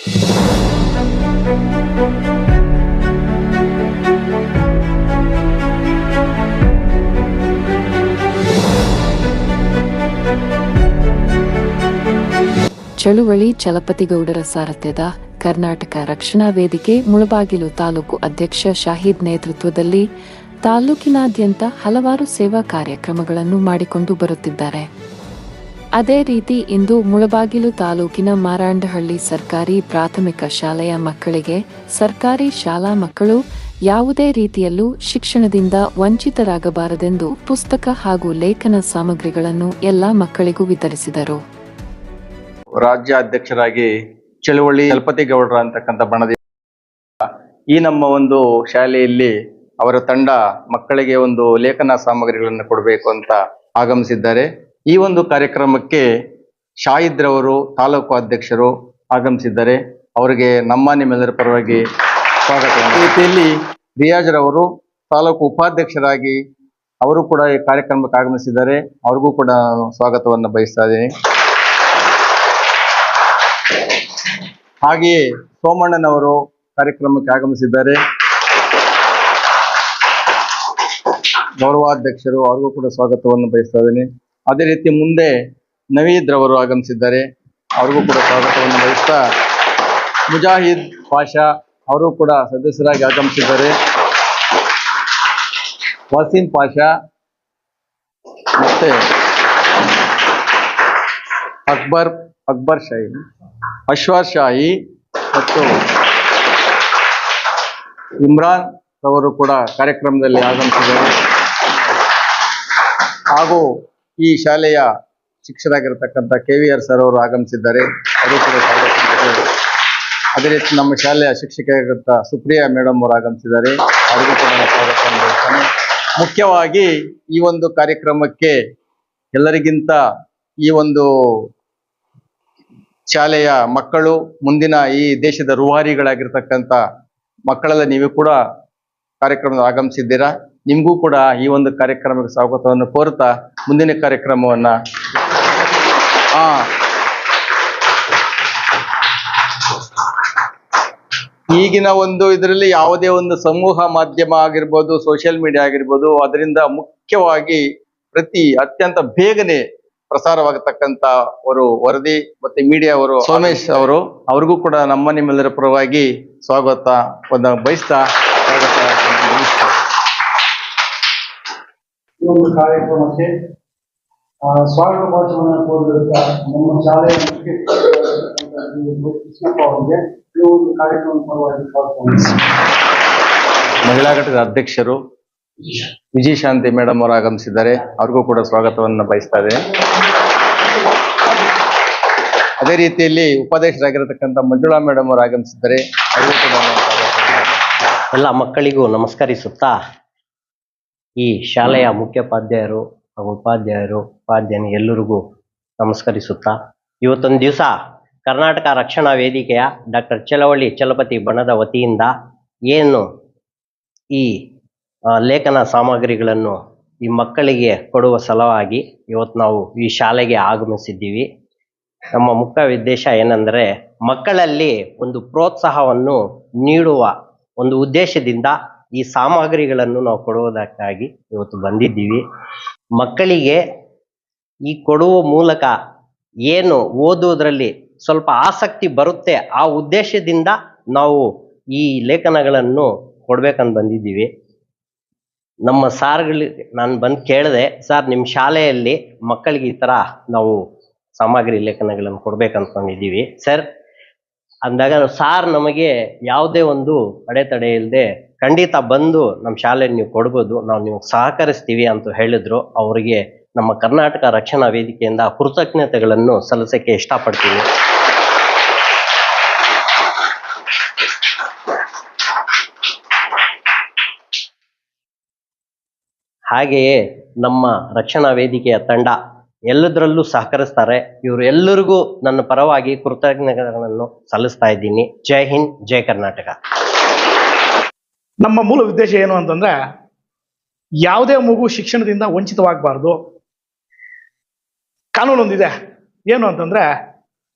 ಚಳುವಳಿ ಚಲಪತಿಗೌಡರ ಸಾರಥ್ಯದ ಕರ್ನಾಟಕ ರಕ್ಷಣಾ ವೇದಿಕೆ ಮುಳಬಾಗಿಲು ತಾಲೂಕು ಅಧ್ಯಕ್ಷ ಶಾಹಿದ್ ನೇತೃತ್ವದಲ್ಲಿ ತಾಲೂಕಿನಾದ್ಯಂತ ಹಲವಾರು ಸೇವಾ ಕಾರ್ಯಕ್ರಮಗಳನ್ನು ಮಾಡಿಕೊಂಡು ಬರುತ್ತಿದ್ದಾರೆ. ಅದೇ ರೀತಿ ಇಂದು ಮುಳಬಾಗಿಲು ತಾಲೂಕಿನ ಮಾರಾಂಡಹಳ್ಳಿ ಸರ್ಕಾರಿ ಪ್ರಾಥಮಿಕ ಶಾಲೆಯ ಮಕ್ಕಳಿಗೆ ಸರ್ಕಾರಿ ಶಾಲಾ ಮಕ್ಕಳು ಯಾವುದೇ ರೀತಿಯಲ್ಲೂ ಶಿಕ್ಷಣದಿಂದ ವಂಚಿತರಾಗಬಾರದೆಂದು ಪುಸ್ತಕ ಹಾಗೂ ಲೇಖನ ಸಾಮಗ್ರಿಗಳನ್ನು ಎಲ್ಲಾ ಮಕ್ಕಳಿಗೂ ವಿತರಿಸಿದರು. ರಾಜ್ಯ ಅಧ್ಯಕ್ಷರಾಗಿ ಚಳುವಳಿ ಚಲಪತಿಗೌಡರ ಅಂತಕ್ಕಂಥ ಬಣದಿಂದ ಈ ನಮ್ಮ ಒಂದು ಶಾಲೆಯಲ್ಲಿ ಅವರ ತಂಡ ಮಕ್ಕಳಿಗೆ ಒಂದು ಲೇಖನ ಸಾಮಗ್ರಿಗಳನ್ನು ಕೊಡಬೇಕು ಅಂತ ಆಗಮಿಸಿದ್ದಾರೆ. ಈ ಒಂದು ಕಾರ್ಯಕ್ರಮಕ್ಕೆ ಶಾಹಿದ್ ರವರು ತಾಲೂಕು ಅಧ್ಯಕ್ಷರು ಆಗಮಿಸಿದ್ದಾರೆ. ಅವರಿಗೆ ನಮ್ಮ ನಿಮ್ಮೆಲ್ಲರ ಪರವಾಗಿ ಸ್ವಾಗತ. ಈ ರೀತಿಯಲ್ಲಿ ರಿಯಾಜ್ ರವರು ತಾಲೂಕು ಉಪಾಧ್ಯಕ್ಷರಾಗಿ ಅವರು ಕೂಡ ಈ ಕಾರ್ಯಕ್ರಮಕ್ಕೆ ಆಗಮಿಸಿದ್ದಾರೆ. ಅವ್ರಿಗೂ ಕೂಡ ಸ್ವಾಗತವನ್ನು ಬಯಸ್ತಾ ಇದ್ದೀನಿ. ಹಾಗೆಯೇ ಸೋಮಣ್ಣನವರು ಕಾರ್ಯಕ್ರಮಕ್ಕೆ ಆಗಮಿಸಿದ್ದಾರೆ. ಗೌರವಾಧ್ಯಕ್ಷರು, ಅವ್ರಿಗೂ ಕೂಡ ಸ್ವಾಗತವನ್ನು ಬಯಸ್ತಾ ಇದ್ದೀನಿ. ಅದೇ ರೀತಿ ಮುಂದೆ ನವೀದ್ ರವರು ಆಗಮಿಸಿದ್ದಾರೆ. ಅವ್ರಿಗೂ ಕೂಡ ಸ್ವಾಗತವನ್ನು ಬಯಸ್ತಾ ಮುಜಾಹಿದ್ ಪಾಷಾ ಅವರು ಕೂಡ ಸದಸ್ಯರಾಗಿ ಆಗಮಿಸಿದ್ದಾರೆ. ವಸೀಂ ಪಾಷಾ ಮತ್ತೆ ಅಕ್ಬರ್ ಶಾಹಿ, ಅಶ್ವಾರ್ ಶಾಹಿ ಮತ್ತು ಇಮ್ರಾನ್ ಅವರು ಕೂಡ ಕಾರ್ಯಕ್ರಮದಲ್ಲಿ ಆಗಮಿಸಿದ್ದಾರೆ. ಹಾಗೂ ಈ ಶಾಲೆಯ ಶಿಕ್ಷಕರಾಗಿರ್ತಕ್ಕಂಥ KVR ಸರ್ ಅವರು ಆಗಮಿಸಿದ್ದಾರೆ. ಅವರು ಕೂಡ ಸ್ವಾಗತ. ಅದೇ ರೀತಿ ನಮ್ಮ ಶಾಲೆಯ ಶಿಕ್ಷಕಿಯಾಗಿರುತ್ತ ಸುಪ್ರಿಯಾ ಮೇಡಮ್ ಅವರು ಆಗಮಿಸಿದ್ದಾರೆ. ಅವರಿಗೂ ಕೂಡ ಸ್ವಾಗತವನ್ನು ಬಯಸ್ತೇನೆ. ಮುಖ್ಯವಾಗಿ ಈ ಒಂದು ಕಾರ್ಯಕ್ರಮಕ್ಕೆ ಎಲ್ಲರಿಗಿಂತ ಈ ಒಂದು ಶಾಲೆಯ ಮಕ್ಕಳು ಮುಂದಿನ ಈ ದೇಶದ ರೂವಾರಿಗಳಾಗಿರ್ತಕ್ಕಂಥ ಮಕ್ಕಳೆಲ್ಲ ನೀವು ಕೂಡ ಕಾರ್ಯಕ್ರಮದ ಆಗಮಿಸಿದ್ದೀರಾ. ನಿಮಗೂ ಕೂಡ ಈ ಒಂದು ಕಾರ್ಯಕ್ರಮಕ್ಕೆ ಸ್ವಾಗತವನ್ನು ಕೋರುತ್ತಾ ಮುಂದಿನ ಕಾರ್ಯಕ್ರಮವನ್ನ ಈಗಿನ ಒಂದು ಇದರಲ್ಲಿ ಯಾವುದೇ ಒಂದು ಸಮೂಹ ಮಾಧ್ಯಮ ಆಗಿರ್ಬೋದು, ಸೋಷಿಯಲ್ ಮೀಡಿಯಾ ಆಗಿರ್ಬೋದು, ಅದರಿಂದ ಮುಖ್ಯವಾಗಿ ಅತ್ಯಂತ ಬೇಗನೆ ಪ್ರಸಾರವಾಗತಕ್ಕಂತ ಅವರು ವರದಿ ಮತ್ತೆ ಮೀಡಿಯಾ ಅವರು ಸೋಮೇಶ್ ಅವರು, ಅವ್ರಿಗೂ ಕೂಡ ನಮ್ಮ ನಿಮ್ಮೆಲ್ಲರ ಪರವಾಗಿ ಸ್ವಾಗತವನ್ನು ಬಯಸ್ತಾ ಈ ಒಂದು ಕಾರ್ಯಕ್ರಮಕ್ಕೆ ಸ್ವಾಗತ ಭಾಷಣವನ್ನು ಕೋರಿದಂತ ನಮ್ಮ ಶಾಲೆಯ ಅವರಿಗೆ ಈ ಒಂದು ಕಾರ್ಯಕ್ರಮದ ಪರವಾಗಿ ಮಹಿಳಾ ಘಟಕದ ಅಧ್ಯಕ್ಷರು ವಿಜಯಶಾಂತಿ ಮೇಡಮ್ ಅವರು ಆಗಮಿಸಿದ್ದಾರೆ. ಅವ್ರಿಗೂ ಕೂಡ ಸ್ವಾಗತವನ್ನು ಬಯಸ್ತಾ ಇದೆ. ಅದೇ ರೀತಿಯಲ್ಲಿ ಉಪಾಧ್ಯಕ್ಷರಾಗಿರತಕ್ಕಂಥ ಮಂಜುಳಾ ಮೇಡಮ್ ಅವರು ಆಗಮಿಸಿದ್ದಾರೆ. ಅವ್ರಿಗೂ ಕೂಡ ಎಲ್ಲ ಮಕ್ಕಳಿಗೂ ನಮಸ್ಕರಿಸುತ್ತಾ ಈ ಶಾಲೆಯ ಮುಖ್ಯೋಪಾಧ್ಯಾಯರು ಹಾಗೂ ಉಪಾಧ್ಯಾಯನಿ ಎಲ್ಲರಿಗೂ ನಮಸ್ಕರಿಸುತ್ತಾ ಇವತ್ತೊಂದು ದಿವಸ ಕರ್ನಾಟಕ ರಕ್ಷಣಾ ವೇದಿಕೆಯ ಡಾಕ್ಟರ್ ಚಳವಳ್ಳಿ ಚಲಪತಿ ಬಣದ ವತಿಯಿಂದ ಏನು ಈ ಲೇಖನ ಸಾಮಗ್ರಿಗಳನ್ನು ಈ ಮಕ್ಕಳಿಗೆ ಕೊಡುವ ಸಲುವಾಗಿ ಇವತ್ತು ನಾವು ಈ ಶಾಲೆಗೆ ಆಗಮಿಸಿದ್ದೀವಿ. ನಮ್ಮ ಮುಖ್ಯ ಉದ್ದೇಶ ಏನೆಂದರೆ ಮಕ್ಕಳಲ್ಲಿ ಒಂದು ಪ್ರೋತ್ಸಾಹವನ್ನು ನೀಡುವ ಒಂದು ಉದ್ದೇಶದಿಂದ ಈ ಸಾಮಗ್ರಿಗಳನ್ನು ನಾವು ಕೊಡುವುದಕ್ಕಾಗಿ ಇವತ್ತು ಬಂದಿದ್ದೀವಿ. ಮಕ್ಕಳಿಗೆ ಈ ಕೊಡುವ ಮೂಲಕ ಏನು ಓದುವುದರಲ್ಲಿ ಸ್ವಲ್ಪ ಆಸಕ್ತಿ ಬರುತ್ತೆ, ಆ ಉದ್ದೇಶದಿಂದ ನಾವು ಈ ಲೇಖನಗಳನ್ನು ಕೊಡ್ಬೇಕಂತ ಬಂದಿದ್ದೀವಿ. ನಮ್ಮ ಸಾರ್ಗಳಿಗೆ ನಾನು ಬಂದು ಕೇಳಿದೆ, ಸರ್ ನಿಮ್ಮ ಶಾಲೆಯಲ್ಲಿ ಮಕ್ಕಳಿಗೆ ಈ ಥರ ನಾವು ಸಾಮಗ್ರಿ ಲೇಖನಗಳನ್ನು ಕೊಡ್ಬೇಕಂದ್ಕೊಂಡಿದ್ದೀವಿ ಸರ್ ಅಂದಾಗ, ಸಾರ್ ನಮಗೆ ಯಾವುದೇ ಒಂದು ಅಡೆತಡೆ ಇಲ್ಲದೆ ಖಂಡಿತ ಬಂದು ನಮ್ಮ ಶಾಲೆಯಲ್ಲಿ ನೀವು ಕೊಡ್ಬೋದು, ನಾವು ನಿಮಗೆ ಸಹಕರಿಸ್ತೀವಿ ಅಂತ ಹೇಳಿದ್ರು. ಅವರಿಗೆ ನಮ್ಮ ಕರ್ನಾಟಕ ರಕ್ಷಣಾ ವೇದಿಕೆಯಿಂದ ಕೃತಜ್ಞತೆಗಳನ್ನು ಸಲ್ಲಿಸಕ್ಕೆ ಇಷ್ಟಪಡ್ತೀನಿ. ಹಾಗೆಯೇ ನಮ್ಮ ರಕ್ಷಣಾ ವೇದಿಕೆಯ ತಂಡ ಎಲ್ಲದರಲ್ಲೂ ಸಹಕರಿಸ್ತಾರೆ. ಇವರು ಎಲ್ಲರಿಗೂ ನನ್ನ ಪರವಾಗಿ ಕೃತಜ್ಞತೆಗಳನ್ನು ಸಲ್ಲಿಸ್ತಾ ಇದ್ದೀನಿ. ಜೈ ಹಿಂದ್, ಜೈ ಕರ್ನಾಟಕ. ನಮ್ಮ ಮೂಲ ಉದ್ದೇಶ ಏನು ಅಂತಂದ್ರೆ, ಯಾವುದೇ ಮಗು ಶಿಕ್ಷಣದಿಂದ ವಂಚಿತವಾಗಬಾರ್ದು. ಕಾನೂನು ಒಂದಿದೆ, ಏನು ಅಂತಂದ್ರೆ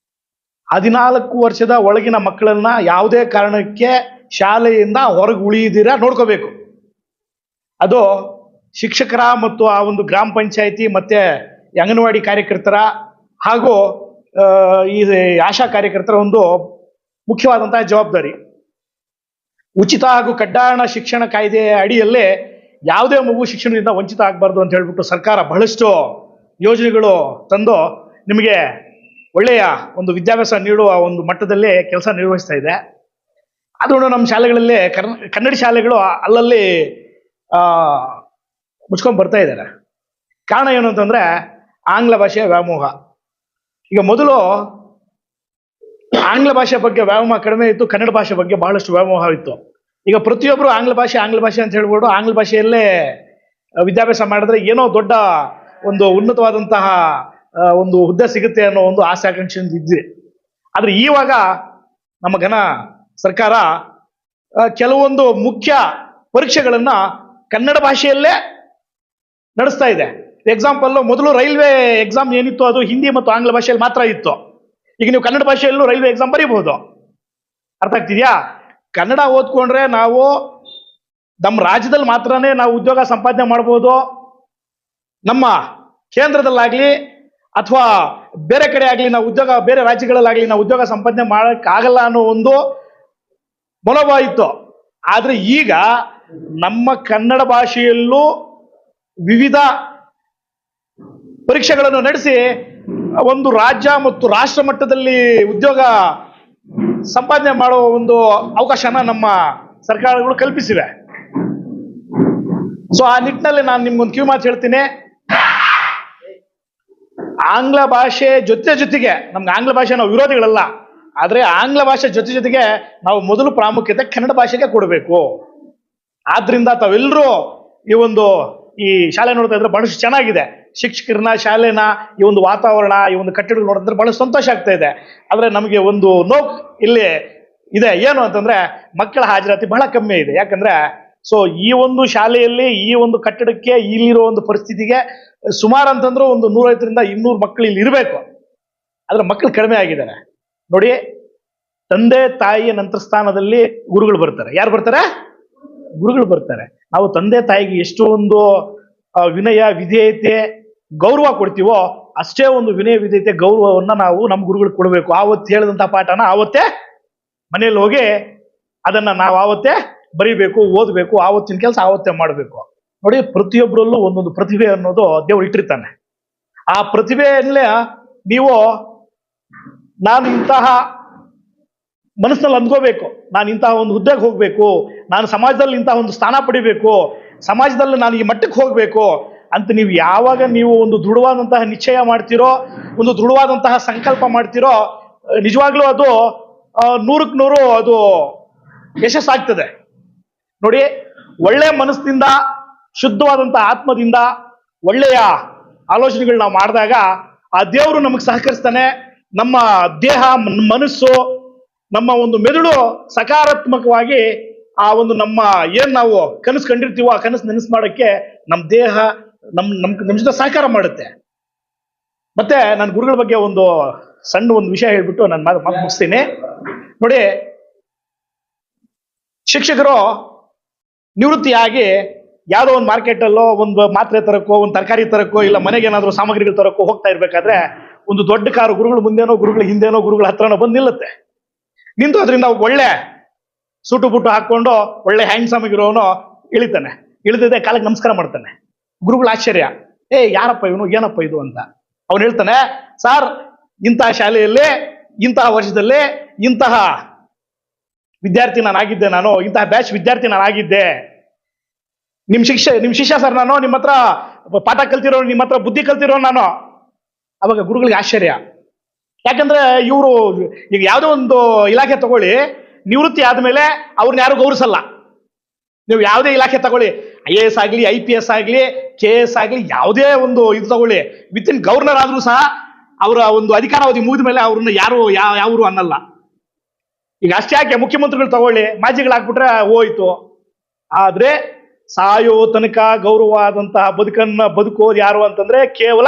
14 ವರ್ಷದ ಒಳಗಿನ ಮಕ್ಕಳನ್ನ ಯಾವುದೇ ಕಾರಣಕ್ಕೆ ಶಾಲೆಯಿಂದ ಹೊರಗೆ ಉಳಿಯದಿರ ನೋಡ್ಕೋಬೇಕು. ಅದು ಶಿಕ್ಷಕರ ಮತ್ತು ಆ ಒಂದು ಗ್ರಾಮ ಪಂಚಾಯಿತಿ ಮತ್ತೆ ಅಂಗನವಾಡಿ ಕಾರ್ಯಕರ್ತರ ಹಾಗೂ ಈ ಆಶಾ ಕಾರ್ಯಕರ್ತರ ಒಂದು ಮುಖ್ಯವಾದಂತಹ ಜವಾಬ್ದಾರಿ. ಉಚಿತ ಹಾಗೂ ಕಡ್ಡಾಯ ಶಿಕ್ಷಣ ಕಾಯ್ದೆ ಅಡಿಯಲ್ಲೇ ಯಾವುದೇ ಮಗು ಶಿಕ್ಷಣದಿಂದ ವಂಚಿತ ಆಗಬಾರ್ದು ಅಂತ ಹೇಳ್ಬಿಟ್ಟು ಸರ್ಕಾರ ಬಹಳಷ್ಟು ಯೋಜನೆಗಳು ತಂದು ನಿಮಗೆ ಒಳ್ಳೆಯ ಒಂದು ವಿದ್ಯಾಭ್ಯಾಸ ನೀಡುವ ಒಂದು ಮಟ್ಟದಲ್ಲಿ ಕೆಲಸ ನಿರ್ವಹಿಸ್ತಾ ಇದೆ. ಅದನ್ನು ನಮ್ಮ ಶಾಲೆಗಳಲ್ಲಿ ಕನ್ನಡ ಶಾಲೆಗಳು ಅಲ್ಲಲ್ಲಿ ಮುಚ್ಕೊಂಡು ಬರ್ತಾ ಇದ್ದಾರೆ. ಕಾರಣ ಏನು ಅಂತಂದ್ರೆ ಆಂಗ್ಲ ಭಾಷೆಯ ವ್ಯಾಮೋಹ. ಈಗ ಮೊದಲು ಆಂಗ್ಲ ಭಾಷೆ ಬಗ್ಗೆ ವ್ಯಾಮೋಹ ಕಡಿಮೆ ಇತ್ತು, ಕನ್ನಡ ಭಾಷೆ ಬಗ್ಗೆ ಬಹಳಷ್ಟು ವ್ಯಾಮೋಹ ಇತ್ತು. ಈಗ ಪ್ರತಿಯೊಬ್ಬರು ಆಂಗ್ಲ ಭಾಷೆ ಅಂತ ಹೇಳ್ಬೋದು, ಆಂಗ್ಲ ಭಾಷೆಯಲ್ಲೇ ವಿದ್ಯಾಭ್ಯಾಸ ಮಾಡಿದ್ರೆ ಏನೋ ದೊಡ್ಡ ಒಂದು ಉನ್ನತವಾದಂತಹ ಒಂದು ಹುದ್ದೆ ಸಿಗುತ್ತೆ ಅನ್ನೋ ಒಂದು ಆಸೆ ಆಕಾಂಕ್ಷೆ ಇದ್ವಿ. ಆದ್ರೆ ಈವಾಗ ನಮ್ಮ ಘನ ಸರ್ಕಾರ ಕೆಲವೊಂದು ಮುಖ್ಯ ಪರೀಕ್ಷೆಗಳನ್ನ ಕನ್ನಡ ಭಾಷೆಯಲ್ಲೇ ನಡೆಸ್ತಾ ಇದೆ. ಎಕ್ಸಾಂಪಲ್, ಮೊದಲು ರೈಲ್ವೆ ಎಕ್ಸಾಮ್ ಏನಿತ್ತು ಅದು ಹಿಂದಿ ಮತ್ತು ಆಂಗ್ಲ ಭಾಷೆಯಲ್ಲಿ ಮಾತ್ರ ಇತ್ತು. ಈಗ ನೀವು ಕನ್ನಡ ಭಾಷೆಯಲ್ಲೂ ರೈಲ್ವೆ ಎಕ್ಸಾಮ್ ಬರೀಬಹುದು. ಅರ್ಥ ಆಗ್ತಿದ್ಯಾ? ಕನ್ನಡ ಓದ್ಕೊಂಡ್ರೆ ನಾವು ನಮ್ಮ ರಾಜ್ಯದಲ್ಲಿ ಮಾತ್ರನೇ ನಾವು ಉದ್ಯೋಗ ಸಂಪಾದನೆ ಮಾಡ್ಬೋದು. ನಮ್ಮ ಕೇಂದ್ರದಲ್ಲಾಗ್ಲಿ ಅಥವಾ ಬೇರೆ ಕಡೆ ಆಗ್ಲಿ ನಾವು ಉದ್ಯೋಗ, ಬೇರೆ ರಾಜ್ಯಗಳಲ್ಲಾಗ್ಲಿ ನಾವು ಉದ್ಯೋಗ ಸಂಪಾದನೆ ಮಾಡಕ್ಕಾಗಲ್ಲ ಅನ್ನೋ ಒಂದು ಮನೋಭಾವ ಇತ್ತು. ಆದ್ರೆ ಈಗ ನಮ್ಮ ಕನ್ನಡ ಭಾಷೆಯಲ್ಲೂ ವಿವಿಧ ಪರೀಕ್ಷೆಗಳನ್ನು ನಡೆಸಿ ಒಂದು ರಾಜ್ಯ ಮತ್ತು ರಾಷ್ಟ್ರ ಮಟ್ಟದಲ್ಲಿ ಉದ್ಯೋಗ ಸಂಪಾದನೆ ಮಾಡುವ ಒಂದು ಅವಕಾಶನ ನಮ್ಮ ಸರ್ಕಾರಗಳು ಕಲ್ಪಿಸಿವೆ. ಸೊ ಆ ನಿಟ್ಟಿನಲ್ಲಿ ನಾನು ನಿಮ್ಗೊಂದು ಕಿವಿ ಮಾತು ಹೇಳ್ತೀನಿ. ಆಂಗ್ಲ ಭಾಷೆ ಜೊತೆಗೆ ನಮ್ಗೆ ಆಂಗ್ಲ ಭಾಷೆ ನಾವು ವಿರೋಧಿಗಳಲ್ಲ, ಆದ್ರೆ ಆಂಗ್ಲ ಭಾಷೆ ಜೊತೆಗೆ ನಾವು ಮೊದಲು ಪ್ರಾಮುಖ್ಯತೆ ಕನ್ನಡ ಭಾಷೆಗೆ ಕೊಡಬೇಕು. ಆದ್ರಿಂದ ತಾವೆಲ್ಲರೂ ಈ ಶಾಲೆ ನೋಡ್ತಾ ಇದ್ರೆ ಬಹಳಷ್ಟು ಚೆನ್ನಾಗಿದೆ. ಶಿಕ್ಷಕರನ್ನ, ಶಾಲೆನ, ಈ ಒಂದು ವಾತಾವರಣ, ಈ ಒಂದು ಕಟ್ಟಡಗಳು ನೋಡಿದ್ರೆ ಬಹಳ ಸಂತೋಷ ಆಗ್ತಾ ಇದೆ. ಆದ್ರೆ ನಮಗೆ ಒಂದು ನೋವು ಇಲ್ಲಿ ಇದೆ. ಏನು ಅಂತಂದ್ರೆ ಮಕ್ಕಳ ಹಾಜರಾತಿ ಬಹಳ ಕಮ್ಮಿ ಇದೆ. ಯಾಕಂದ್ರೆ ಸೊ ಈ ಒಂದು ಶಾಲೆಯಲ್ಲಿ, ಈ ಒಂದು ಕಟ್ಟಡಕ್ಕೆ, ಇಲ್ಲಿರೋ ಒಂದು ಪರಿಸ್ಥಿತಿಗೆ ಸುಮಾರು ಅಂತಂದ್ರೂ ಒಂದು 150ರಿಂದ 200 ಮಕ್ಕಳು ಇಲ್ಲಿ ಇರಬೇಕು. ಆದ್ರೆ ಮಕ್ಕಳು ಕಡಿಮೆ ಆಗಿದ್ದಾರೆ. ನೋಡಿ, ತಂದೆ ತಾಯಿಯ ನಂತರ ಸ್ಥಾನದಲ್ಲಿ ಗುರುಗಳು ಬರ್ತಾರೆ. ಯಾರು ಬರ್ತಾರೆ? ಗುರುಗಳು ಬರ್ತಾರೆ. ನಾವು ತಂದೆ ತಾಯಿಗೆ ಎಷ್ಟು ಒಂದು ವಿನಯ, ವಿಧೇಯತೆ, ಗೌರವ ಕೊಡ್ತೀವೋ ಅಷ್ಟೇ ಒಂದು ವಿನಯ, ವಿಧೇಯತೆ, ಗೌರವವನ್ನ ನಾವು ನಮ್ಮ ಗುರುಗಳಿಗೆ ಕೊಡಬೇಕು. ಆವತ್ತು ಹೇಳಿದಂತಹ ಪಾಠನ ಆವತ್ತೇ ಮನೆಯಲ್ಲಿ ಹೋಗಿ ಅದನ್ನ ನಾವು ಆವತ್ತೇ ಬರೀಬೇಕು, ಓದಬೇಕು. ಆವತ್ತಿನ ಕೆಲಸ ಆವತ್ತೇ ಮಾಡಬೇಕು. ನೋಡಿ, ಪ್ರತಿಯೊಬ್ಬರಲ್ಲೂ ಒಂದೊಂದು ಪ್ರತಿಭೆ ಅನ್ನೋದು ದೇವರು ಇಟ್ಟಿರ್ತಾನೆ. ಆ ಪ್ರತಿಭೆಯಲ್ಲೇ ನೀವು ನಾನು ಇಂತಹ ಮನಸ್ಸಿನಲ್ಲಿ ಅಂದ್ಕೋಬೇಕು, ನಾನು ಇಂತಹ ಒಂದು ಹುದ್ದೆಗೆ ಹೋಗ್ಬೇಕು, ನಾನು ಸಮಾಜದಲ್ಲಿ ಇಂತಹ ಒಂದು ಸ್ಥಾನ ಪಡಿಬೇಕು, ಸಮಾಜದಲ್ಲಿ ನಾನು ಈ ಮಟ್ಟಕ್ಕೆ ಹೋಗ್ಬೇಕು ಅಂತ ನೀವು ಯಾವಾಗ ನೀವು ಒಂದು ದೃಢವಾದಂತಹ ನಿಶ್ಚಯ ಮಾಡ್ತೀರೋ, ಒಂದು ದೃಢವಾದಂತಹ ಸಂಕಲ್ಪ ಮಾಡ್ತೀರೋ, ನಿಜವಾಗ್ಲೂ ಅದು 100ಕ್ಕೆ 100 ಅದು ಯಶಸ್ಸಾಗ್ತದೆ. ನೋಡಿ, ಒಳ್ಳೆ ಮನಸ್ಸಿನಿಂದ, ಶುದ್ಧವಾದಂತಹ ಆತ್ಮದಿಂದ ಒಳ್ಳೆಯ ಆಲೋಚನೆಗಳು ನಾವು ಮಾಡಿದಾಗ ಆ ದೇವರು ನಮಗೆ ಸಹಕರಿಸ್ತಾನೆ. ನಮ್ಮ ದೇಹ, ಮನಸ್ಸು, ನಮ್ಮ ಒಂದು ಮೆದುಳು ಸಕಾರಾತ್ಮಕವಾಗಿ ಆ ಒಂದು ನಮ್ಮ ಏನ್ ನಾವು ಕನಸು ಕಂಡಿರ್ತೀವೋ ಆ ಕನಸು ನೆನಸು ಮಾಡಕ್ಕೆ ನಮ್ಮ ದೇಹ ನಮ್ಮ ಜೊತೆ ಸಹಕಾರ ಮಾಡುತ್ತೆ. ಮತ್ತೆ ನನ್ನ ಗುರುಗಳ ಬಗ್ಗೆ ಒಂದು ಸಣ್ಣ ಒಂದು ವಿಷಯ ಹೇಳ್ಬಿಟ್ಟು ನಾನು ಮಾತು ಮುಗಿಸ್ತೀನಿ. ನೋಡಿ, ಶಿಕ್ಷಕರು ನಿವೃತ್ತಿಯಾಗಿ ಯಾವುದೋ ಒಂದು ಮಾರ್ಕೆಟಲ್ಲೋ ಒಂದು ಮಾತ್ರೆ ತರಕ್ಕೋ, ಒಂದು ತರಕಾರಿ ತರಕ್ಕೋ, ಇಲ್ಲ ಮನೆಗೆ ಏನಾದರೂ ಸಾಮಗ್ರಿಗಳು ತರಕ್ಕೋ ಹೋಗ್ತಾ ಇರ್ಬೇಕಾದ್ರೆ ಒಂದು ದೊಡ್ಡ ಕಾರು ಗುರುಗಳ ಮುಂದೆನೋ, ಗುರುಗಳ ಹಿಂದೆನೋ, ಗುರುಗಳ ಹತ್ರನೋ ಬಂದು ನಿಲ್ಲುತ್ತೆ. ನಿಂತು ಅದರಿಂದ ಒಳ್ಳೆ ಸೂಟು ಬುಟ್ಟು ಹಾಕೊಂಡು ಒಳ್ಳೆ ಹ್ಯಾಂಡ್ಸಮ್ ಆಗಿರೋನು ಇಳಿತಾನೆ. ಇಳಿದಿದೆ ಕಾಲಕ್ಕೆ ನಮಸ್ಕಾರ ಮಾಡ್ತಾನೆ. ಗುರುಗಳ ಆಶ್ಚರ್ಯ, ಯಾರಪ್ಪ ಇವನು, ಏನಪ್ಪ ಇದು ಅಂತ. ಅವನು ಹೇಳ್ತಾನೆ, ಸಾರ್, ಇಂತಹ ಶಾಲೆಯಲ್ಲಿ, ಇಂತಹ ವರ್ಷದಲ್ಲಿ ಇಂತಹ ವಿದ್ಯಾರ್ಥಿ ನಾನಾಗಿದ್ದೆ, ನಾನು ಇಂತಹ ಬ್ಯಾಚ್ ವಿದ್ಯಾರ್ಥಿ ನಾನಾಗಿದ್ದೆ. ನಿಮ್ ಶಿಷ್ಯ ಸರ್ ನಾನು, ನಿಮ್ಮ ಹತ್ರ ಪಾಠ ಕಲ್ತಿರೋ, ನಿಮ್ಮ ಹತ್ರ ಬುದ್ಧಿ ಕಲ್ತಿರೋ ನಾನು. ಅವಾಗ ಗುರುಗಳಿಗೆ ಆಶ್ಚರ್ಯ. ಯಾಕಂದ್ರೆ ಇವರು ಈಗ ಯಾವುದೋ ಒಂದು ಇಲಾಖೆ ತಗೊಳ್ಳಿ, ನಿವೃತ್ತಿ ಆದ್ಮೇಲೆ ಅವ್ರನ್ನ ಯಾರು ಗೌರವಿಸಲ್ಲ. ನೀವು ಯಾವುದೇ ಇಲಾಖೆ ತಗೊಳ್ಳಿ, IAS ಆಗ್ಲಿ, IPS ಆಗ್ಲಿ, KS ಆಗ್ಲಿ, ಯಾವುದೇ ಒಂದು ಇದು ತಗೊಳ್ಳಿ, ವಿತ್ ಇನ್ ಗವರ್ನರ್ ಆದ್ರೂ ಸಹ ಅವರ ಒಂದು ಅಧಿಕಾರಾವಧಿ ಮುಗಿದ ಮೇಲೆ ಅವ್ರನ್ನ ಯಾರು ಅನ್ನಲ್ಲ. ಈಗ ಅಷ್ಟೇ ಯಾಕೆ ಮುಖ್ಯಮಂತ್ರಿಗಳು ತಗೊಳ್ಳಿ, ಮಾಜಿಗಳಾಗ್ಬಿಟ್ರೆ ಹೋಯ್ತು. ಆದ್ರೆ ಸಾಯೋ ತನಕ ಗೌರವವಾದಂತಹ ಬದುಕೋದು ಯಾರು ಅಂತಂದ್ರೆ ಕೇವಲ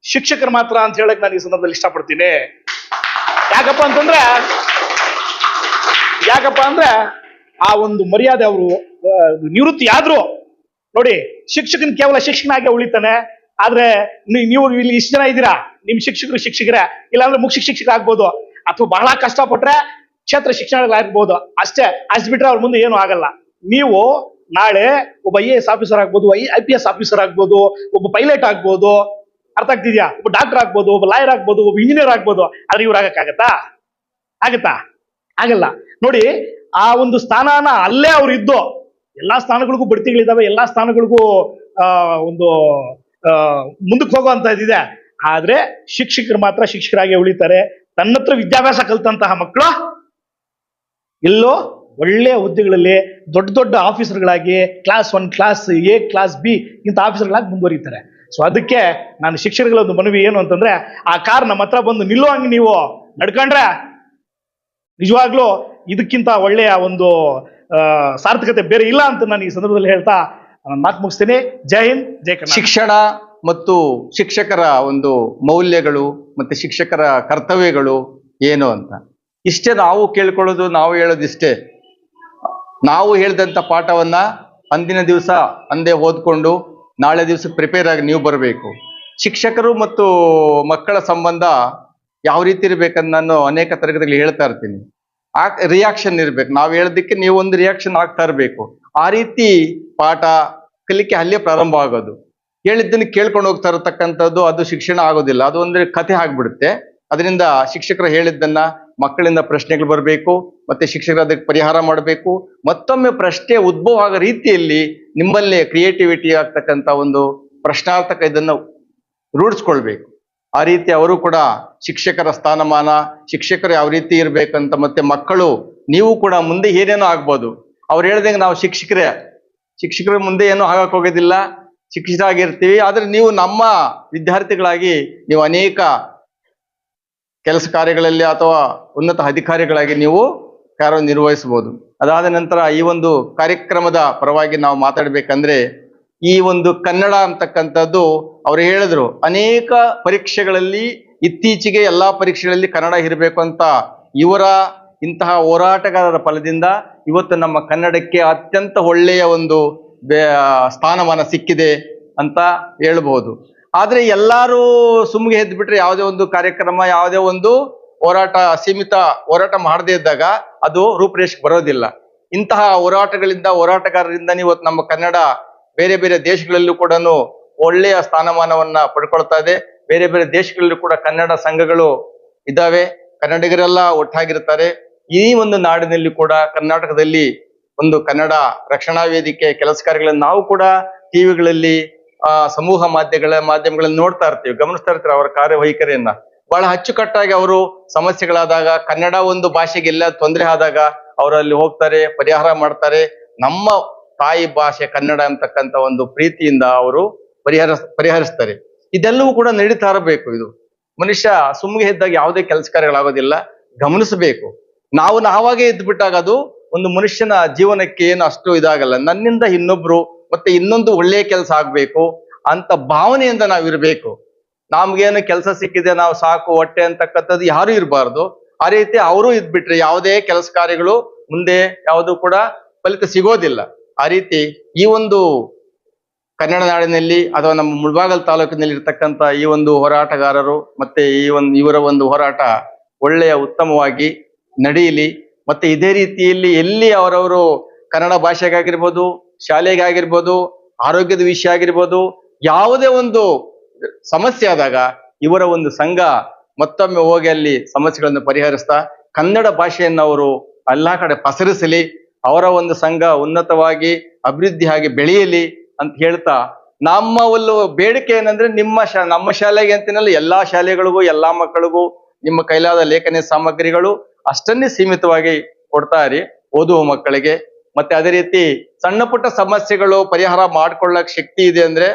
ಶಿಕ್ಷಕರು ಮಾತ್ರ ಅಂತ ಹೇಳಕ್ ನಾನು ಈ ಸಂದರ್ಭದಲ್ಲಿ ಇಷ್ಟಪಡ್ತೀನಿ. ಯಾಕಪ್ಪ ಅಂದ್ರೆ ಆ ಒಂದು ಮರ್ಯಾದೆ ಅವರು ನಿವೃತ್ತಿ ಆದ್ರು ನೋಡಿ, ಶಿಕ್ಷಕನ್ ಕೇವಲ ಶಿಕ್ಷಕನಾಗೆ ಉಳಿತಾನೆ. ಆದ್ರೆ ನೀವು ಇಲ್ಲಿ ಇಷ್ಟು ಜನ ಇದ್ದೀರಾ, ನಿಮ್ ಶಿಕ್ಷಕರೇ, ಇಲ್ಲಾಂದ್ರೆ ಮುಖ್ಯ ಶಿಕ್ಷಕರಾಗ್ಬೋದು, ಅಥವಾ ಬಹಳ ಕಷ್ಟಪಟ್ರೆ ಕ್ಷೇತ್ರ ಶಿಕ್ಷಣಗಳಾಗ್ಬೋದು. ಅಷ್ಟು ಬಿಟ್ರೆ ಅವ್ರ ಮುಂದೆ ಏನು ಆಗಲ್ಲ. ನೀವು ನಾಳೆ ಒಬ್ಬ IAS ಆಫೀಸರ್ ಆಗ್ಬೋದು, IPS ಆಫೀಸರ್ ಆಗ್ಬೋದು, ಒಬ್ಬ ಪೈಲಟ್ ಆಗ್ಬೋದು, ಅರ್ಥ ಆಗ್ತಿದ್ಯಾ, ಒಬ್ಬ ಡಾಕ್ಟರ್ ಆಗ್ಬೋದು, ಒಬ್ಬ ಲಾಯರ್ ಆಗ್ಬೋದು, ಒಬ್ಬ ಇಂಜಿನಿಯರ್ ಆಗ್ಬೋದು. ಆದ್ರೆ ಇವ್ರು ಆಗಕ್ಕಾಗತ್ತಾ? ಆಗಲ್ಲ. ನೋಡಿ, ಆ ಒಂದು ಸ್ಥಾನನ ಅಲ್ಲೇ ಅವ್ರು ಇದ್ದು, ಎಲ್ಲಾ ಸ್ಥಾನಗಳಿಗೂ ಬಡ್ತಿಗಳಿದಾವೆ, ಎಲ್ಲಾ ಸ್ಥಾನಗಳಿಗೂ ಒಂದು ಮುಂದಕ್ಕೆ ಹೋಗುವಂತ ಇದಿದೆ. ಆದ್ರೆ ಶಿಕ್ಷಕರು ಮಾತ್ರ ಶಿಕ್ಷಕರಾಗಿ ಉಳಿತಾರೆ. ತನ್ನ ಹತ್ರ ವಿದ್ಯಾಭ್ಯಾಸ ಕಲ್ತಂತಹ ಮಕ್ಕಳು ಎಲ್ಲೋ ಒಳ್ಳೆಯ ಹುದ್ದೆಗಳಲ್ಲಿ ದೊಡ್ಡ ದೊಡ್ಡ ಆಫೀಸರ್ಗಳಾಗಿ class 1, class A, class B ಇಂಥ ಆಫೀಸರ್ಗಳಾಗಿ ಮುಂದುವರಿತಾರೆ. ಸೊ ಅದಕ್ಕೆ ನಾನು ಶಿಕ್ಷಕರ ಒಂದು ಮನವಿ ಏನು ಅಂತಂದ್ರೆ, ಆ ಕಾರ್ ನಮ್ಮ ಹತ್ರ ಬಂದು ನಿಲ್ಲುವಂಗೆ ನೀವು ನಡ್ಕೊಂಡ್ರೆ ನಿಜವಾಗ್ಲೂ ಇದಕ್ಕಿಂತ ಒಳ್ಳೆಯ ಒಂದು ಸಾರ್ಥಕತೆ ಬೇರೆ ಇಲ್ಲ ಅಂತ ನಾನು ಈ ಸಂದರ್ಭದಲ್ಲಿ ಹೇಳ್ತಾ ನಾನು ಮಾತು ಮುಗಿಸ್ತೀನಿ. ಜೈ ಹಿಂದ್, ಜೈ ಕರ್ನಾಟಕ. ಶಿಕ್ಷಣ ಮತ್ತು ಶಿಕ್ಷಕರ ಒಂದು ಮೌಲ್ಯಗಳು ಮತ್ತೆ ಶಿಕ್ಷಕರ ಕರ್ತವ್ಯಗಳು ಏನು ಅಂತ ಇಷ್ಟೇ ನಾವು ಕೇಳ್ಕೊಳ್ಳೋದು. ನಾವು ಹೇಳೋದಿಷ್ಟೇ, ನಾವು ಹೇಳಿದಂಥ ಪಾಠವನ್ನ ಅಂದಿನ ದಿವಸ ಅಂದೇ ಓದ್ಕೊಂಡು ನಾಳೆ ದಿವಸಕ್ಕೆ ಪ್ರಿಪೇರ್ ಆಗಿ ನೀವು ಬರಬೇಕು. ಶಿಕ್ಷಕರು ಮತ್ತು ಮಕ್ಕಳ ಸಂಬಂಧ ಯಾವ ರೀತಿ ಇರ್ಬೇಕಂತ ನಾನು ಅನೇಕ ತರಗತಿಗಳಲ್ಲಿ ಹೇಳ್ತಾ ಇರ್ತೀನಿ. ಆ ರಿಯಾಕ್ಷನ್ ಇರ್ಬೇಕು, ನಾವು ಹೇಳೋದಕ್ಕೆ ನೀವು ಒಂದು ರಿಯಾಕ್ಷನ್ ಆಗ್ತಾ ಇರಬೇಕು. ಆ ರೀತಿ ಪಾಠ ಕಲಿಕೆ ಅಲ್ಲೇ ಪ್ರಾರಂಭ ಆಗೋದು. ಹೇಳಿದ್ದನ್ನು ಕೇಳ್ಕೊಂಡು ಹೋಗ್ತಾ ಇರತಕ್ಕಂಥದ್ದು ಅದು ಶಿಕ್ಷಣ ಆಗೋದಿಲ್ಲ, ಅದು ಒಂದು ಕಥೆ ಆಗ್ಬಿಡುತ್ತೆ. ಅದರಿಂದ ಶಿಕ್ಷಕರು ಹೇಳಿದ್ದನ್ನ ಮಕ್ಕಳಿಂದ ಪ್ರಶ್ನೆಗಳು ಬರಬೇಕು, ಮತ್ತೆ ಶಿಕ್ಷಕರು ಅದಕ್ಕೆ ಪರಿಹಾರ ಮಾಡಬೇಕು. ಮತ್ತೊಮ್ಮೆ ಪ್ರಶ್ನೆ ಉದ್ಭವ ಆಗೋ ರೀತಿಯಲ್ಲಿ ನಿಮ್ಮಲ್ಲೇ ಕ್ರಿಯೇಟಿವಿಟಿ ಆಗ್ತಕ್ಕಂಥ ಒಂದು ಪ್ರಶ್ನಾರ್ಥಕ ಇದನ್ನು ರೂಢಿಸ್ಕೊಳ್ಬೇಕು. ಆ ರೀತಿ ಅವರು ಕೂಡ ಶಿಕ್ಷಕರ ಸ್ಥಾನಮಾನ, ಶಿಕ್ಷಕರು ಯಾವ ರೀತಿ ಇರ್ಬೇಕಂತ, ಮತ್ತೆ ಮಕ್ಕಳು ನೀವು ಕೂಡ ಮುಂದೆ ಏನೇನೋ ಆಗ್ಬೋದು. ಅವ್ರು ಹೇಳ್ದಂಗೆ ನಾವು ಶಿಕ್ಷಕರ ಮುಂದೆ ಏನೂ ಆಗಕ್ ಹೋಗೋದಿಲ್ಲ, ಶಿಕ್ಷಕರಾಗಿರ್ತೀವಿ. ಆದ್ರೆ ನೀವು ನಮ್ಮ ವಿದ್ಯಾರ್ಥಿಗಳಾಗಿ ನೀವು ಅನೇಕ ಕೆಲಸ ಕಾರ್ಯಗಳಲ್ಲಿ ಅಥವಾ ಉನ್ನತ ಅಧಿಕಾರಿಗಳಾಗಿ ನೀವು ಕಾರ್ಯನಿರ್ವಹಿಸಬಹುದು. ಅದಾದ ನಂತರ ಈ ಒಂದು ಕಾರ್ಯಕ್ರಮದ ಪರವಾಗಿ ನಾವು ಮಾತಾಡ್ಬೇಕಂದ್ರೆ, ಈ ಒಂದು ಕನ್ನಡ ಅಂತಕ್ಕಂಥದ್ದು ಅವ್ರು ಹೇಳಿದ್ರು ಅನೇಕ ಪರೀಕ್ಷೆಗಳಲ್ಲಿ, ಇತ್ತೀಚೆಗೆ ಎಲ್ಲಾ ಪರೀಕ್ಷೆಗಳಲ್ಲಿ ಕನ್ನಡ ಇರಬೇಕು ಅಂತ ಇವರ ಇಂತಹ ಹೋರಾಟಗಾರರ ಫಲದಿಂದ ಇವತ್ತು ನಮ್ಮ ಕನ್ನಡಕ್ಕೆ ಅತ್ಯಂತ ಒಳ್ಳೆಯ ಒಂದು ಸ್ಥಾನಮಾನ ಸಿಕ್ಕಿದೆ ಅಂತ ಹೇಳ್ಬಹುದು. ಆದ್ರೆ ಎಲ್ಲರೂ ಸುಮ್ಗೆ ಎದ್ದು ಬಿಟ್ರೆ ಯಾವುದೇ ಒಂದು ಕಾರ್ಯಕ್ರಮ, ಯಾವುದೇ ಒಂದು ಸೀಮಿತ ಹೋರಾಟ ಮಾಡದೇ ಇದ್ದಾಗ ಅದು ರೂಪರೇಷೆಗೆ ಬರೋದಿಲ್ಲ. ಇಂತಹ ಹೋರಾಟಗಾರರಿಂದ ಇವತ್ತು ನಮ್ಮ ಕನ್ನಡ ಬೇರೆ ಬೇರೆ ದೇಶಗಳಲ್ಲೂ ಕೂಡ ಒಳ್ಳೆಯ ಸ್ಥಾನಮಾನವನ್ನ ಪಡ್ಕೊಳ್ತಾ ಇದೆ. ಬೇರೆ ಬೇರೆ ದೇಶಗಳಲ್ಲೂ ಕೂಡ ಕನ್ನಡ ಸಂಘಗಳು ಇದ್ದಾವೆ, ಕನ್ನಡಿಗರೆಲ್ಲ ಒಟ್ಟಾಗಿರ್ತಾರೆ. ಈ ಒಂದು ನಾಡಿನಲ್ಲಿ ಕೂಡ ಕರ್ನಾಟಕದಲ್ಲಿ ಒಂದು ಕನ್ನಡ ರಕ್ಷಣಾ ವೇದಿಕೆ ಕೆಲಸ ಕಾರ್ಯಗಳನ್ನು ನಾವು ಕೂಡ ಟಿವಿಗಳಲ್ಲಿ ಸಮೂಹ ಮಾಧ್ಯಮಗಳಲ್ಲಿ ನೋಡ್ತಾ ಇರ್ತೀವಿ, ಗಮನಿಸ್ತಾ ಇರ್ತೀವಿ. ಅವರ ಕಾರ್ಯವೈಖರಿಯನ್ನ ಬಹಳ ಅಚ್ಚುಕಟ್ಟಾಗಿ ಅವರು ಸಮಸ್ಯೆಗಳಾದಾಗ, ಕನ್ನಡ ಒಂದು ಭಾಷೆಗೆ ಎಲ್ಲ ತೊಂದರೆ ಆದಾಗ ಅವರಲ್ಲಿ ಹೋಗ್ತಾರೆ, ಪರಿಹಾರ ಮಾಡ್ತಾರೆ. ನಮ್ಮ ತಾಯಿ ಭಾಷೆ ಕನ್ನಡ ಅಂತಕ್ಕಂಥ ಒಂದು ಪ್ರೀತಿಯಿಂದ ಅವರು ಪರಿಹರಿಸ್ತಾರೆ. ಇದೆಲ್ಲವೂ ಕೂಡ ನಡೀತಾ ಇರಬೇಕು. ಇದು ಮನುಷ್ಯ ಸುಮ್ಗೆ ಇದ್ದಾಗ ಯಾವುದೇ ಕೆಲಸ ಕಾರ್ಯಗಳಾಗೋದಿಲ್ಲ, ಗಮನಿಸಬೇಕು. ನಾವಾಗೇ ಎದ್ದು ಬಿಟ್ಟಾಗ ಅದು ಒಂದು ಮನುಷ್ಯನ ಜೀವನಕ್ಕೆ ಏನು ಅಷ್ಟು ಇದಾಗಲ್ಲ. ನನ್ನಿಂದ ಇನ್ನೊಬ್ರು ಮತ್ತೆ ಇನ್ನೊಂದು ಒಳ್ಳೆಯ ಕೆಲಸ ಆಗ್ಬೇಕು ಅಂತ ಭಾವನೆಯಿಂದ ನಾವಿರ್ಬೇಕು. ನಮ್ಗೇನು ಕೆಲಸ ಸಿಕ್ಕಿದೆ, ನಾವು ಸಾಕು ಹೊಟ್ಟೆ ಅಂತಕ್ಕಂಥದ್ದು ಯಾರು ಇರಬಾರ್ದು. ಆ ರೀತಿ ಅವರು ಇದ್ಬಿಟ್ರೆ ಯಾವುದೇ ಕೆಲಸ ಕಾರ್ಯಗಳು ಮುಂದೆ ಯಾವುದು ಕೂಡ ಫಲಿತ ಸಿಗೋದಿಲ್ಲ. ಆ ರೀತಿ ಈ ಒಂದು ಕನ್ನಡ ನಾಡಿನಲ್ಲಿ ಅಥವಾ ನಮ್ಮ ಮುಳಬಾಗಿಲು ತಾಲೂಕಿನಲ್ಲಿ ಇರ್ತಕ್ಕಂಥ ಈ ಒಂದು ಹೋರಾಟಗಾರರು ಮತ್ತೆ ಇವರ ಒಂದು ಹೋರಾಟ ಒಳ್ಳೆಯ ಉತ್ತಮವಾಗಿ ನಡೆಯಲಿ. ಮತ್ತೆ ಇದೇ ರೀತಿಯಲ್ಲಿ ಎಲ್ಲಿ ಅವರವರು ಕನ್ನಡ ಭಾಷೆಗಾಗಿರ್ಬೋದು, ಶಾಲೆಗಾಗಿರ್ಬೋದು, ಆರೋಗ್ಯದ ವಿಷಯ ಆಗಿರ್ಬೋದು, ಯಾವುದೇ ಒಂದು ಸಮಸ್ಯೆ ಆದಾಗ ಇವರ ಒಂದು ಸಂಘ ಮತ್ತೊಮ್ಮೆ ಹೋಗಿ ಅಲ್ಲಿ ಸಮಸ್ಯೆಗಳನ್ನು ಪರಿಹರಿಸ್ತಾ ಕನ್ನಡ ಭಾಷೆಯನ್ನು ಅವರು ಎಲ್ಲಾ ಕಡೆ ಪಸರಿಸಲಿ, ಅವರ ಒಂದು ಸಂಘ ಉನ್ನತವಾಗಿ ಅಭಿವೃದ್ಧಿ ಆಗಿ ಬೆಳೆಯಲಿ ಅಂತ ಹೇಳ್ತಾ, ನಮ್ಮ ಒಂದು ಬೇಡಿಕೆ ಏನಂದ್ರೆ ನಮ್ಮ ಶಾಲೆಗೆ ಅಂತಿನಲ್ಲ, ಎಲ್ಲಾ ಶಾಲೆಗಳಿಗೂ ಎಲ್ಲಾ ಮಕ್ಕಳಿಗೂ ನಿಮ್ಮ ಕೈಲಾದ ಲೇಖನ ಸಾಮಗ್ರಿಗಳು ಅಷ್ಟನ್ನೇ ಸೀಮಿತವಾಗಿ ಕೊಡ್ತಾ ಇರಿ ಓದುವ ಮಕ್ಕಳಿಗೆ. ಮತ್ತೆ ಅದೇ ರೀತಿ ಸಣ್ಣ ಪುಟ್ಟ ಸಮಸ್ಯೆಗಳು ಪರಿಹಾರ ಮಾಡ್ಕೊಳ್ಳಕ್ ಶಕ್ತಿ ಇದೆ ಅಂದ್ರೆ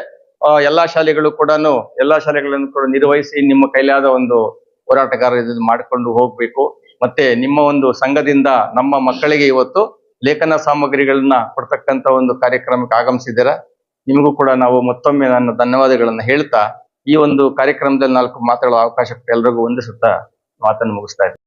ಎಲ್ಲಾ ಶಾಲೆಗಳನ್ನು ಕೂಡ ನಿರ್ವಹಿಸಿ ನಿಮ್ಮ ಕೈಲಾದ ಒಂದು ಹೋರಾಟಗಾರ ಇದನ್ನು ಮಾಡಿಕೊಂಡು ಹೋಗ್ಬೇಕು. ಮತ್ತೆ ನಿಮ್ಮ ಒಂದು ಸಂಘದಿಂದ ನಮ್ಮ ಮಕ್ಕಳಿಗೆ ಇವತ್ತು ಲೇಖನ ಸಾಮಗ್ರಿಗಳನ್ನ ಕೊಡ್ತಕ್ಕಂತ ಒಂದು ಕಾರ್ಯಕ್ರಮಕ್ಕೆ ಆಗಮಿಸಿದ್ದೀರಾ. ನಿಮಗೂ ಕೂಡ ನಾವು ಮತ್ತೊಮ್ಮೆ ನನ್ನ ಧನ್ಯವಾದಗಳನ್ನ ಹೇಳ್ತಾ ಈ ಒಂದು ಕಾರ್ಯಕ್ರಮದಲ್ಲಿ 4 ಮಾತಾಡುವ ಅವಕಾಶಕ್ಕೆ ಎಲ್ರಿಗೂ ವಂದಿಸುತ್ತಾ ಮಾತನ್ನು ಮುಗಿಸ್ತಾ ಇದ್ದೀನಿ.